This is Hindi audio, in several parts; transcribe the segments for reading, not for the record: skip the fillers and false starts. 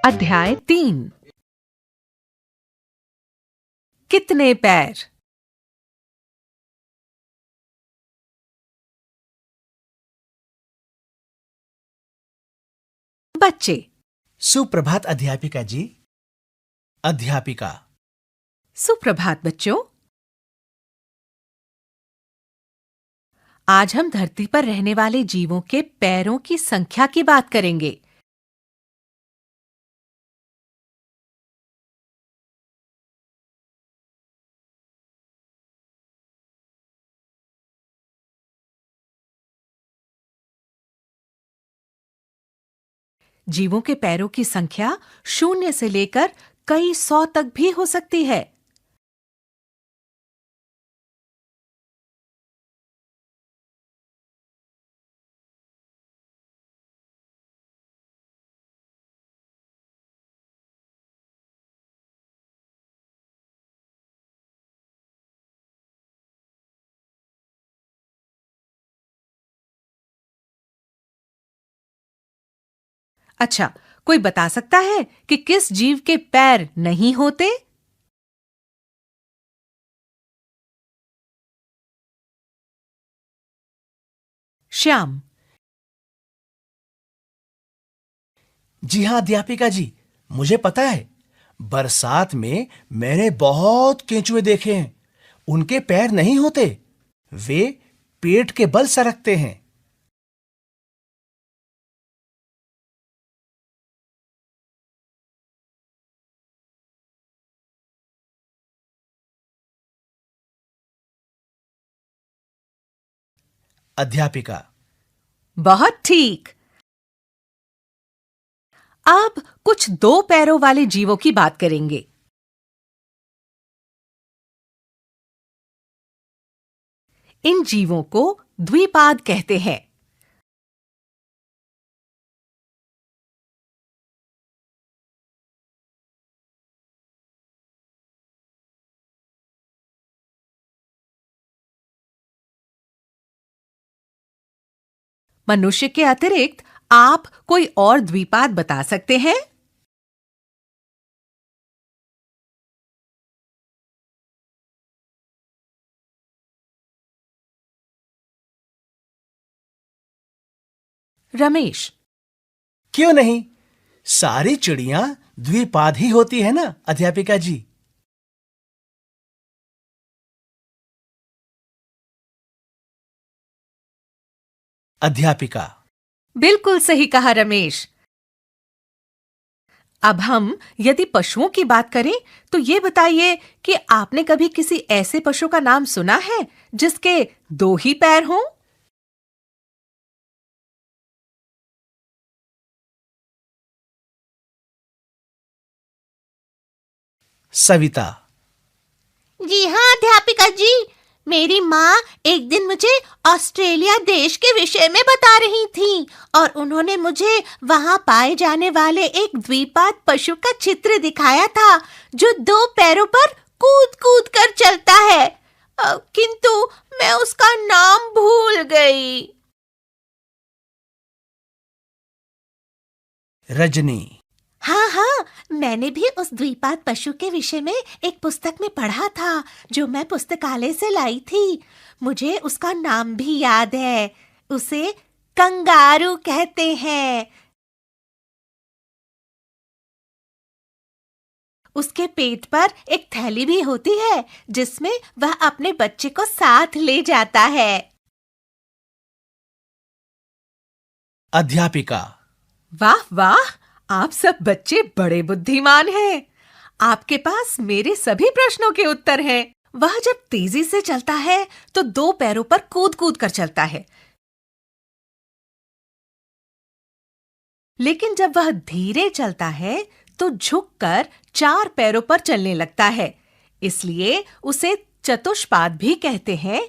अध्याय 3। कितने पैर। बच्चे। सुप्रभात अध्यापिका जी। अध्यापिका। सुप्रभात बच्चों। आज हम धरती पर रहने वाले जीवों के पैरों की संख्या की बात करेंगे। जीवों के पैरों की संख्या 0 से लेकर कई 100 तक भी हो सकती है। अच्छा, कोई बता सकता है कि किस जीव के पैर नहीं होते? श्याम। जी हाँ अध्यापिका जी, मुझे पता है। बरसात में मैंने बहुत केंचुए देखे हैं। उनके पैर नहीं होते, वे पेट के बल सरकते हैं। अध्यापिका। बहुत ठीक। अब कुछ 2 पैरों वाले जीवों की बात करेंगे। इन जीवों को द्विपाद कहते हैं। मनुष्य के अतिरिक्त आप कोई और द्विपाद बता सकते हैं? रमेश। क्यों नहीं, सारी चिड़ियां द्विपाद ही होती है ना अध्यापिका जी। अध्यापिका। बिल्कुल सही कहा रमेश। अब हम यदि पशुओं की बात करें तो ये बताइए कि आपने कभी किसी ऐसे पशु का नाम सुना है जिसके 2 ही पैर हों? सविता। जी हाँ अध्यापिका जी, मेरी माँ एक दिन मुझे ऑस्ट्रेलिया देश के विषय में बता रही थी और उन्होंने मुझे वहाँ पाए जाने वाले एक द्विपाद पशु का चित्र दिखाया था जो 2 पैरों पर कूद कूद कर चलता है। किंतु मैं उसका नाम भूल गई। रजनी। हाँ हाँ, मैंने भी उस द्विपाद पशु के विषय में एक पुस्तक में पढ़ा था जो मैं पुस्तकालय से लाई थी। मुझे उसका नाम भी याद है। उसे कंगारू कहते हैं। उसके पेट पर एक थैली भी होती है जिसमें वह अपने बच्चे को साथ ले जाता है। अध्यापिका। वाह वाह, आप सब बच्चे बड़े बुद्धिमान हैं। आपके पास मेरे सभी प्रश्नों के उत्तर हैं। वह जब तेजी से चलता है तो 2 पैरों पर कूद कूद कर चलता है, लेकिन जब वह धीरे चलता है तो झुककर 4 पैरों पर चलने लगता है। इसलिए उसे चतुष्पाद भी कहते हैं।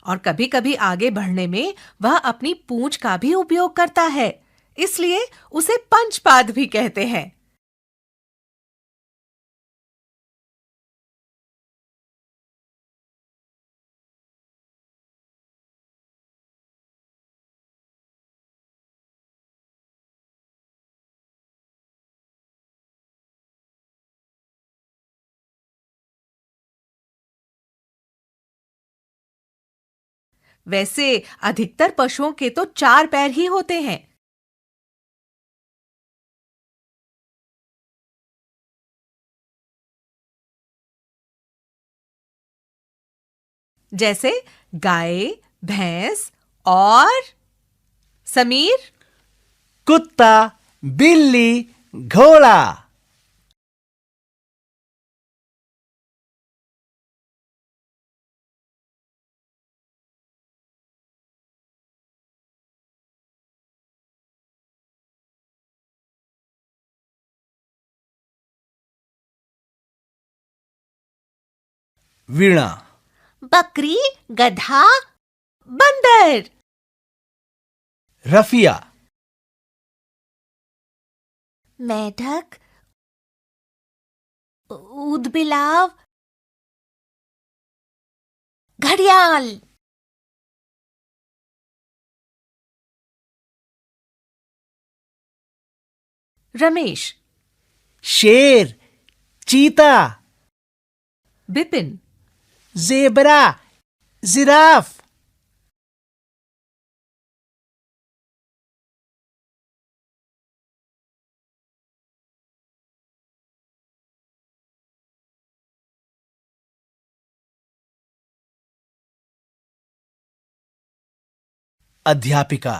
और कभी-कभी आगे बढ़ने में वह अपनी पूंछ का भी उपयोग करता है, इसलिए उसे पंचपाद भी कहते हैं। वैसे अधिकतर पशुओं के तो 4 पैर ही होते हैं। जैसे गाय, भैंस और समीर। कुत्ता, बिल्ली, घोड़ा। वीणा, बकरी, गधा, बंदर, रफिया, मेढक, ऊदबिलाव, घड़ियाल। रमेश, शेर, चीता, बिपिन, जेबरा, जिराफ। अध्यापिका,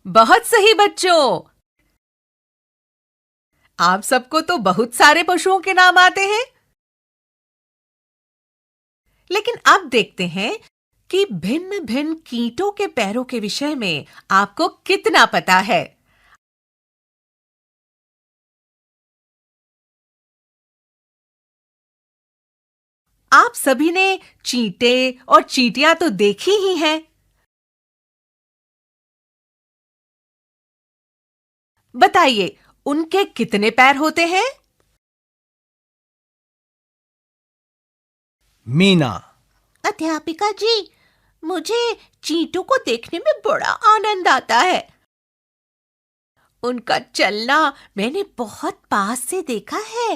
बहुत सही बच्चों। आप सबको तो बहुत सारे पशुओं के नाम आते हैं, लेकिन अब देखते हैं कि भिन्न-भिन्न कीटों के पैरों के विषय में आपको कितना पता है। आप सभी ने चींटे और चींटियां तो देखी ही हैं। बताइए, उनके कितने पैर होते हैं? मीना, अध्यापिका जी, मुझे चींटों को देखने में बड़ा आनंद आता है। उनका चलना मैंने बहुत पास से देखा है।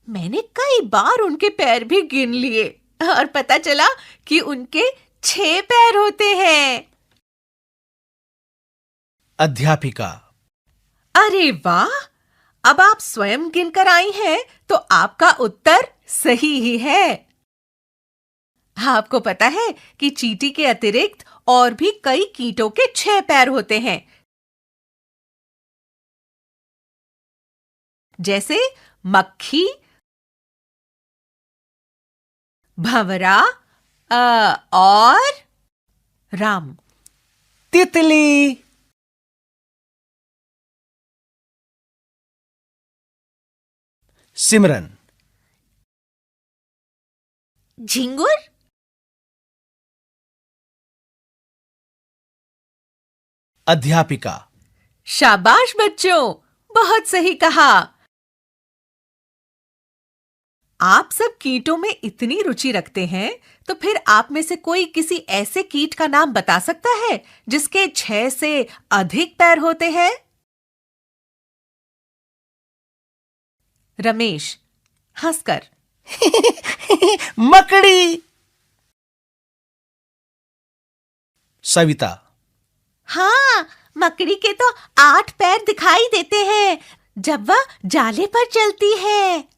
मैंने कई बार उनके पैर भी गिन लिए और पता चला कि उनके 6 पैर होते हैं। अध्यापिका, अरे वाह! अब आप स्वयं गिनकर आई हैं, तो आपका उत्तर सही ही है। आपको पता है कि चींटी के अतिरिक्त और भी कई कीटों के 6 पैर होते हैं, जैसे मक्खी, भंवरा और राम। तितली, सिमरन, झिंगुर, अध्यापिका। शाबाश बच्चों, बहुत सही कहा। आप सब कीटों में इतनी रुचि रखते हैं, तो फिर आप में से कोई किसी ऐसे कीट का नाम बता सकता है जिसके 6 से अधिक पैर होते हैं? रमेश, हंसकर। मकड़ी। सविता, हाँ, मकड़ी के तो 8 पैर दिखाई देते हैं जब वह जाले पर चलती है।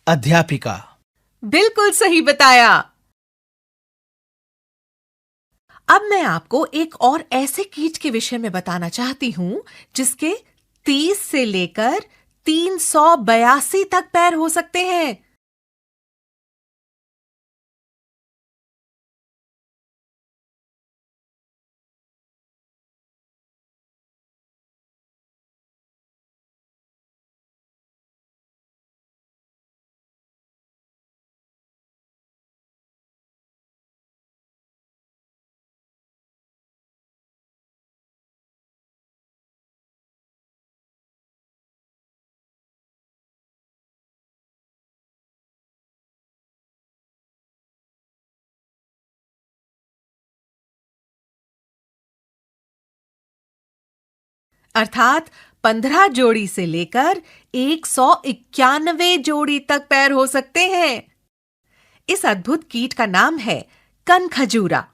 अध्यापिका। बिल्कुल सही बताया। अब मैं आपको एक और ऐसे कीट के विषय में बताना चाहती हूं जिसके 30 से लेकर 382 तक पैर हो सकते हैं। अर्थात 15 जोड़ी से लेकर 191 जोड़ी तक पैर हो सकते हैं। इस अद्भुत कीट का नाम है कनखजूरा।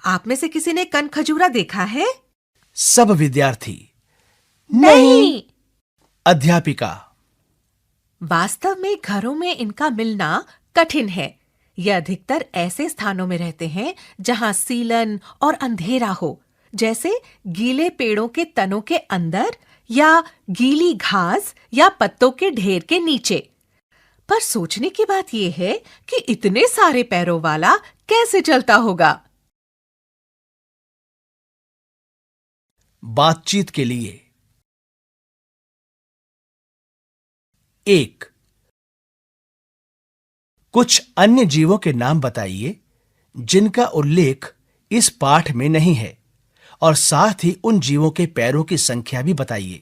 आप में से किसी ने कनखजूरा देखा है? सब विद्यार्थी। नहीं। अध्यापिका। वास्तव में घरों में इनका मिलना कठिन है। यह अधिकतर ऐसे स्थानों में रहते हैं जहां सीलन और अंधेरा हो, जैसे गीले पेड़ों के तनों के अंदर या गीली घास या पत्तों के ढेर के नीचे। पर सोचने की बात यह है कि इतने सारे पैरों वाला कैसे चलता होगा? बातचीत के लिए। 1. कुछ अन्य जीवों के नाम बताइए जिनका उल्लेख इस पाठ में नहीं है, और साथ ही उन जीवों के पैरों की संख्या भी बताइए।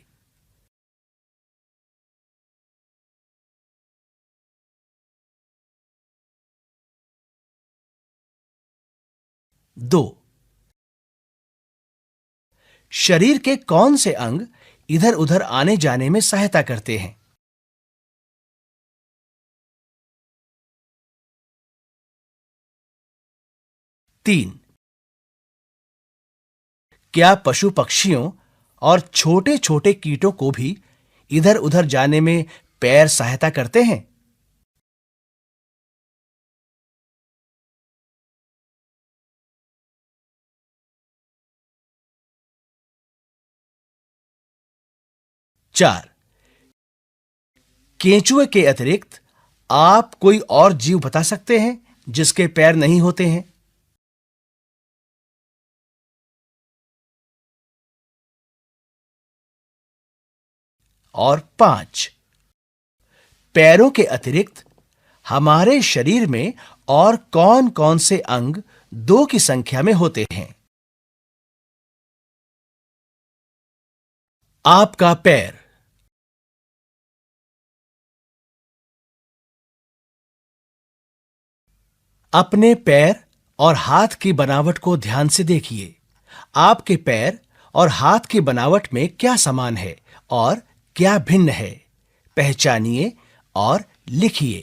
2. शरीर के कौन से अंग इधर उधर आने जाने में सहायता करते हैं? 3. क्या पशु पक्षियों और छोटे छोटे कीटों को भी इधर उधर जाने में पैर सहायता करते हैं? 4. केंचुए के अतिरिक्त आप कोई और जीव बता सकते हैं जिसके पैर नहीं होते हैं? 5. पैरों के अतिरिक्त हमारे शरीर में और कौन-कौन से अंग 2 की संख्या में होते हैं? आपका पैर। अपने पैर और हाथ की बनावट को ध्यान से देखिए। आपके पैर और हाथ की बनावट में क्या समान है और क्या भिन्न है? पहचानिए और लिखिए।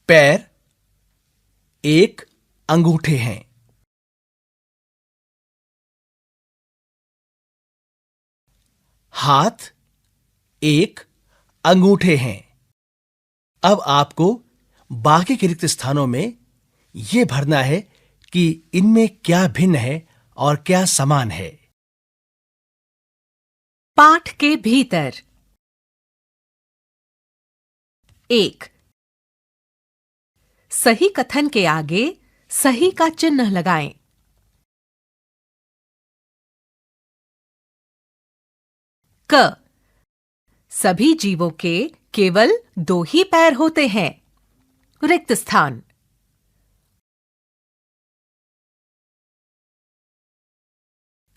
पैर 1 अंगूठे हैं। हाथ 1 अंगूठे हैं। अब आपको बाकी के रिक्त स्थानों में यह भरना है कि इनमें क्या भिन्न है और क्या समान है। पाठ के भीतर। 1. सही कथन के आगे सही का चिन्ह लगाएं। क. सभी जीवों के केवल 2 ही पैर होते हैं। रिक्त स्थान।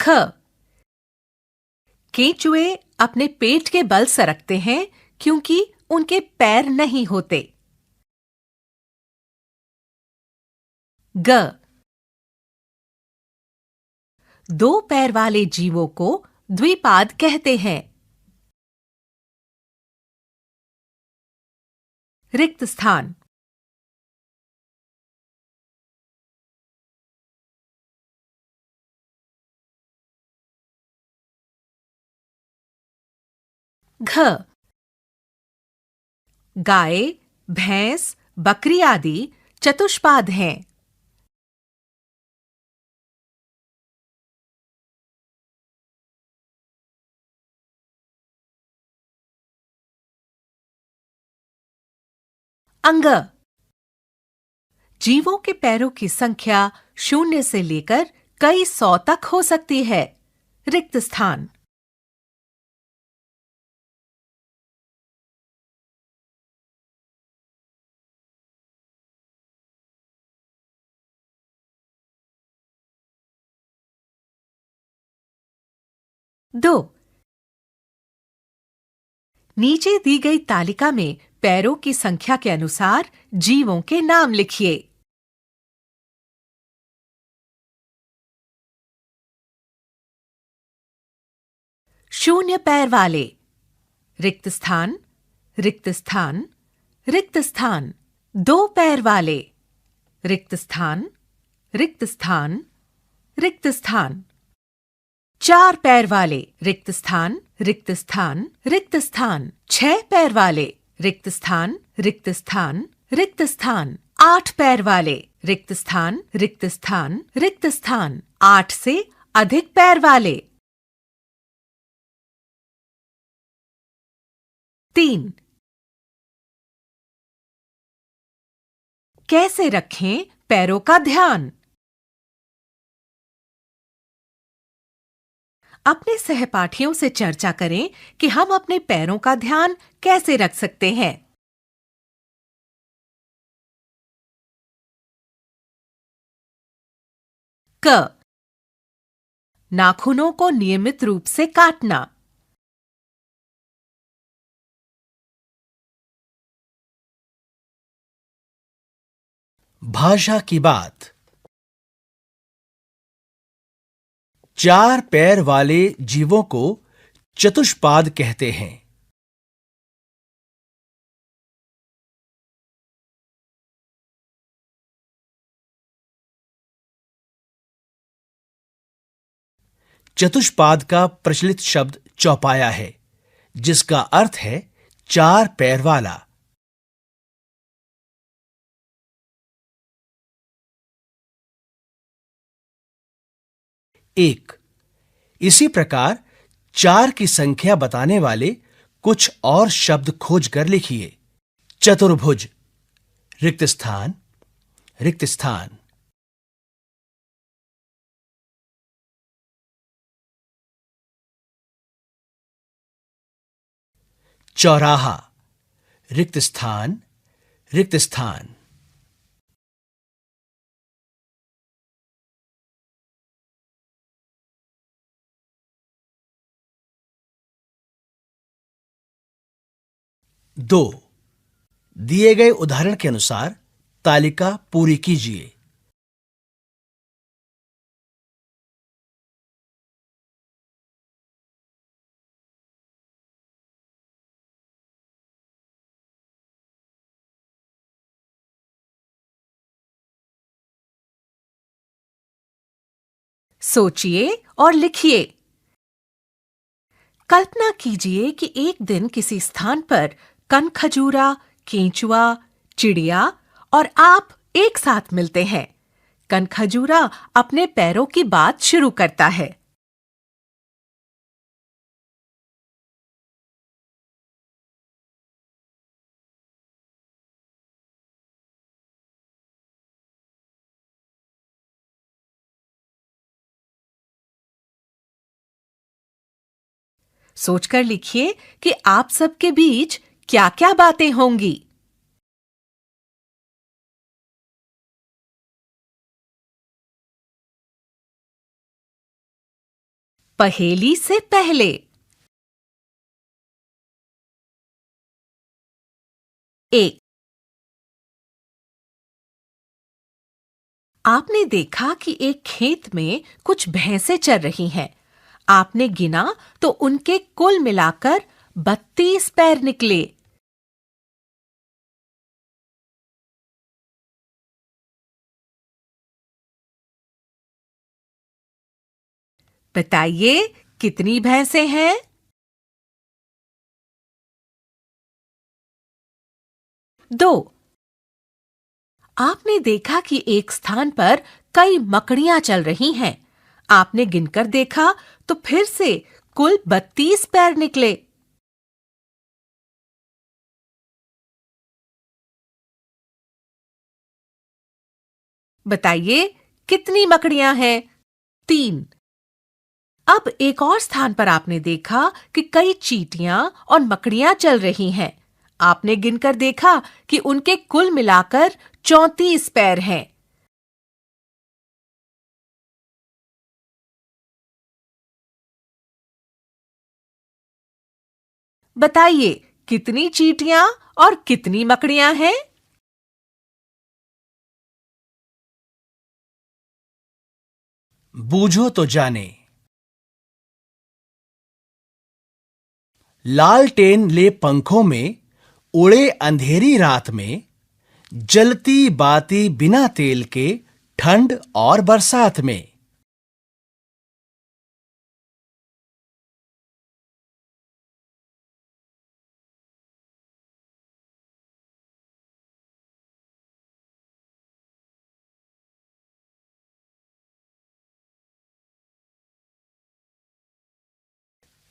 ख. केंचुए अपने पेट के बल सरकते हैं क्योंकि उनके पैर नहीं होते। ग. 2 पैर वाले जीवों को द्विपाद कहते हैं। रिक्त स्थान। घ. गाय, भैंस, बकरी आदि चतुष्पाद हैं। अंग। जीवों के पैरों की संख्या 0 से लेकर कई 100 तक हो सकती है। रिक्त स्थान। दो। नीचे दी गई तालिका में पैरों की संख्या के अनुसार जीवों के नाम लिखिए। शून्य पैर वाले। रिक्त स्थान, रिक्त स्थान, रिक्त स्थान। 2 पैर वाले। रिक्त स्थान, रिक्त स्थान, रिक्त स्थान। 4 पैर वाले। रिक्त स्थान, रिक्त स्थान, रिक्त स्थान। 6 पैर वाले। रिक्त स्थान, रिक्त स्थान, रिक्त स्थान। 8 पैर वाले। रिक्त स्थान, रिक्त स्थान, रिक्त स्थान। 8 से अधिक पैर वाले। 3। कैसे रखें पैरों का ध्यान? अपने सहपाठियों से चर्चा करें कि हम अपने पैरों का ध्यान कैसे रख सकते हैं। क। नाखूनों को नियमित रूप से काटना। भाषा की बात। 4 पैर वाले जीवों को चतुष्पाद कहते हैं। चतुष्पाद का प्रचलित शब्द चौपाया है, जिसका अर्थ है 4 पैर वाला। एक। इसी प्रकार 4 की संख्या बताने वाले कुछ और शब्द खोज कर लिखिए। चतुर्भुज। रिक्त स्थान, रिक्त स्थान। चौराहा। रिक्त स्थान, रिक्त स्थान। दो। दिए गए उदाहरण के अनुसार तालिका पूरी कीजिए। सोचिए और लिखिए। कल्पना कीजिए कि एक दिन किसी स्थान पर कनखजूरा, केंचुआ, चिड़िया और आप एक साथ मिलते हैं। कनखजूरा अपने पैरों की बात शुरू करता है। सोचकर लिखिए कि आप सबके बीच क्या-क्या बातें होंगी। पहेली से पहले। 1। आपने देखा कि एक खेत में कुछ भैंसें चर रही हैं। आपने गिना तो उनके कुल मिलाकर 32 पैर निकले। बताइए कितनी भैंसें हैं? 2। आपने देखा कि एक स्थान पर कई मकड़ियां चल रही हैं। आपने गिनकर देखा तो फिर से कुल 32 पैर निकले। बताइए कितनी मकड़ियां हैं? 3। अब एक और स्थान पर आपने देखा कि कई चींटियां और मकड़ियां चल रही हैं। आपने गिनकर देखा कि उनके कुल मिलाकर 34 पैर हैं। बताइए कितनी चींटियां और कितनी मकड़ियां हैं? बूझो तो जाने। लालटेन ले पंखों में उड़े अंधेरी रात में, जलती बाती बिना तेल के ठंड और बरसात में।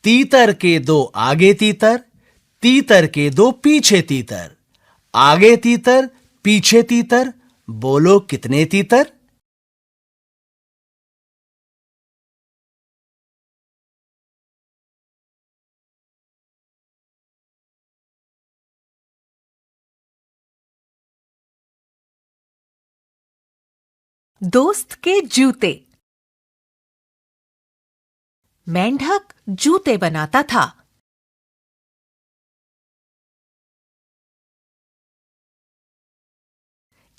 तीतर के 2 आगे तीतर, तीतर के 2 पीछे तीतर। आगे तीतर, पीछे तीतर, बोलो कितने तीतर? दोस्त के जूते। मेंढक जूते बनाता था।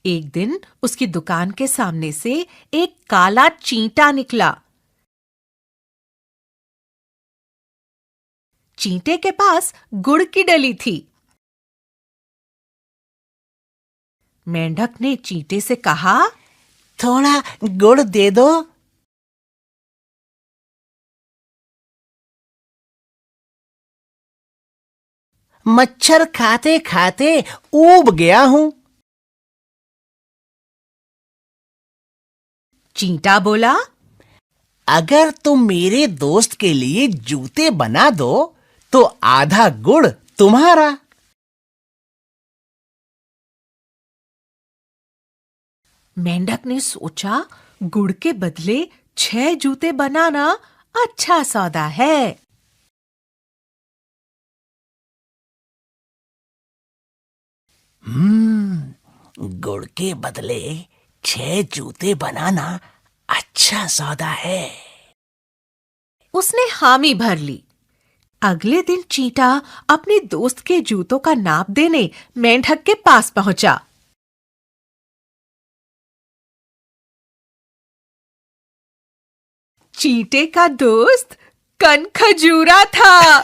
एक दिन उसकी दुकान के सामने से एक काला चींटा निकला। चींटे के पास गुड़ की डली थी। मेंढक ने चींटे से कहा, थोड़ा गुड़ दे दो। मच्छर खाते खाते ऊब गया हूं। चींटा बोला, अगर तुम मेरे दोस्त के लिए जूते बना दो तो आधा गुड़ तुम्हारा। मेंढक ने सोचा, गुड़ के बदले 6 जूते बनाना अच्छा सौदा है। गुड़ के बदले 6 जूते बनाना अच्छा सौदा है। उसने हामी भर ली। अगले दिन चींटा अपने दोस्त के जूतों का नाप देने मेंढक के पास पहुंचा। चींटे का दोस्त कनखजूरा था।